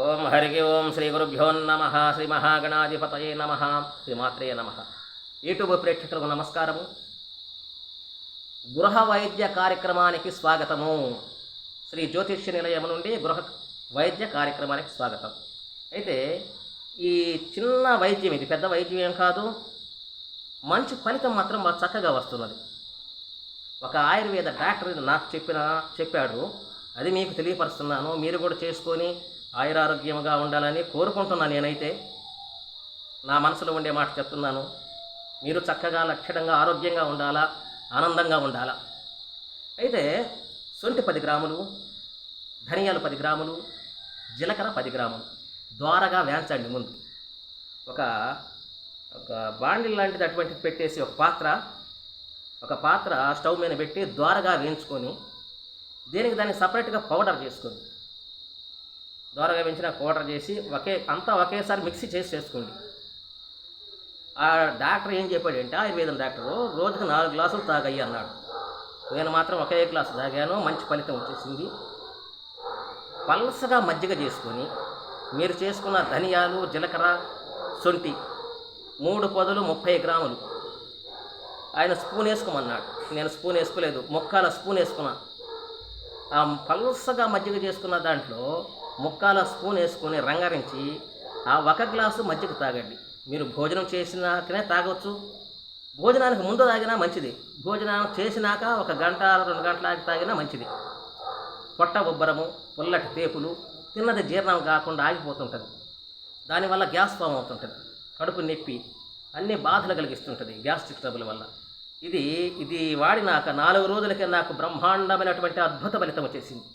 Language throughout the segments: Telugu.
ఓం హరికి ఓం శ్రీ గురుభ్యో నమ శ్రీ మహాగణాధిపతయే నమ శ్రీమాత్రే నమ. యూట్యూబ్ ప్రేక్షకులకు నమస్కారము. గృహ వైద్య కార్యక్రమానికి స్వాగతము. శ్రీ జ్యోతిష్య నిలయం నుండి గృహ వైద్య కార్యక్రమానికి స్వాగతం. అయితే ఈ చిన్న వైద్యం, ఇది పెద్ద వైద్యం ఏం కాదు, మంచి ఫలితం మాత్రం బాగా చక్కగా వస్తున్నది. ఒక ఆయుర్వేద డాక్టర్ నాకు చెప్పాడు, అది మీకు తెలియపరుస్తున్నాను. మీరు కూడా చేసుకొని ఆయురారోగ్యంగా ఉండాలని కోరుకుంటున్నాను. నేనైతే నా మనసులో ఉండే మాట చెప్తున్నాను. మీరు చక్కగా లక్షణంగా ఆరోగ్యంగా ఉండాలా, ఆనందంగా ఉండాలా. అయితే సొంటి 10 గ్రాములు, ధనియాలు 10 గ్రాములు, జీలకర్ర 10 గ్రాములు ద్వారగా వేంచండి. ముందు ఒక బాండిల్ లాంటిది అటువంటిది పెట్టేసి ఒక పాత్ర స్టవ్ మీద పెట్టి ద్వారగా వేయించుకొని దానికి సపరేట్గా పౌడర్ చేసుకొని, ద్వారగా వేయించిన పౌడర్ చేసి ఒకేసారి మిక్సీ చేసి చేసుకోండి. ఆ డాక్టర్ ఏం చెప్పాడంటే, ఆయుర్వేదం డాక్టరు, రోజుకు 4 గ్లాసులు తాగయ్యి అన్నాడు. నేను మాత్రం ఒకే గ్లాసు తాగాను, మంచి ఫలితం వచ్చేసింది. పల్సగా మజ్జిగ చేసుకొని మీరు చేసుకున్న ధనియాలు, జీలకర్ర, శొంఠి 3 పొదలు 30 గ్రాములు ఆయన స్పూన్ వేసుకోమన్నాడు. నేను స్పూన్ వేసుకోలేదు, ముక్కాల స్పూన్ వేసుకున్నా. ఆ పల్సగా మజ్జిగ చేసుకున్న దాంట్లో ముక్కాల స్పూన్ వేసుకొని రంగరించి ఆ 1 గ్లాసు మజ్జిగ తాగండి. మీరు భోజనం చేసినాకనే తాగవచ్చు, భోజనానికి ముందు తాగినా మంచిది, భోజనం చేసినాక 1 గంట 2 గంటలకి తాగినా మంచిది. పొట్ట ఉబ్బరము, పుల్లటి తేపులు, తిన్నది జీర్ణం కాకుండా ఆగిపోతుంటుంది. దానివల్ల గ్యాస్ ఫామ్ అవుతుంటుంది, కడుపు నొప్పి, అన్ని బాధలు కలిగిస్తుంటుంది గ్యాస్ట్రిక్ ట్రబుల్ వల్ల. ఇది వాడినాక 4 రోజులకే నాకు బ్రహ్మాండమైనటువంటి అద్భుత ఫలితం వచ్చేసింది.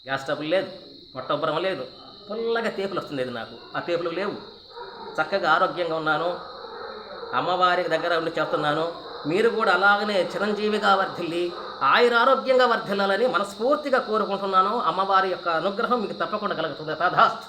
గ్యాస్ ట్రబుల్ లేదు, పొట్ట ఉబ్బరం లేదు, పుల్లగా తేపులు వస్తుంది. నాకు ఆ తేపులు లేవు, చక్కగా ఆరోగ్యంగా ఉన్నాను. అమ్మవారి దగ్గర ఉండి చెప్తున్నాను, మీరు కూడా అలాగనే చిరంజీవిగా వర్ధిల్లి ఆయురారోగ్యంగా వర్ధిల్లాలని మనస్ఫూర్తిగా కోరుకుంటున్నాను. అమ్మవారి యొక్క అనుగ్రహం మీకు తప్పకుండా కలుగుతుంది. తథాస్తు.